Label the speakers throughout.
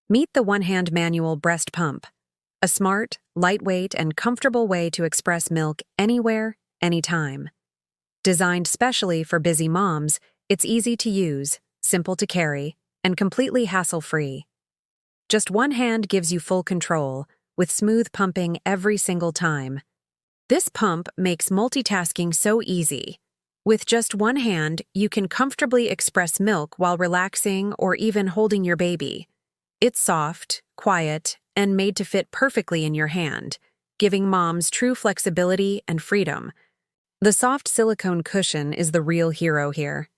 Speaker 1: Meet the one-hand manual breast pump, a smart, lightweight, and comfortable way to express milk anywhere, anytime. Designed specially for busy moms, it's easy to use, simple to carry, and completely hassle-free. Just one hand gives you full control, with smooth pumping every single time. This pump makes multitasking so easy. With just one hand, you can comfortably express milk while relaxing or even holding your baby. It's soft, quiet, and made to fit perfectly in your hand, giving moms true flexibility and freedom. The soft silicone cushion is the real hero here.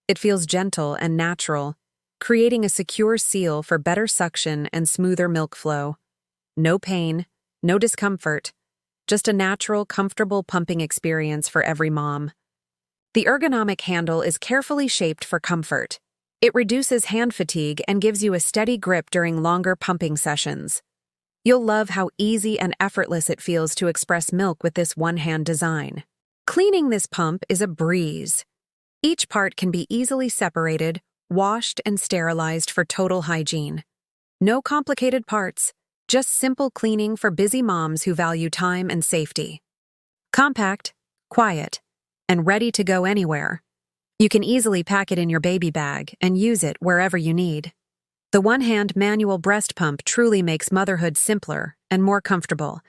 Speaker 1: It feels gentle and natural, creating a secure seal for better suction and smoother milk flow. No pain, no discomfort, just a natural, comfortable pumping experience for every mom. The ergonomic handle is carefully shaped for comfort. It reduces hand fatigue and gives you a steady grip during longer pumping sessions. You'll love how easy and effortless it feels to express milk with this one-hand design. Cleaning this pump is a breeze. Each part can be easily separated, washed, and sterilized for total hygiene. No complicated parts, just simple cleaning for busy moms who value time and safety. Compact, quiet, and ready to go anywhere. You can easily pack it in your baby bag and use it wherever you need. The one-hand manual breast pump truly makes motherhood simpler and more comfortable,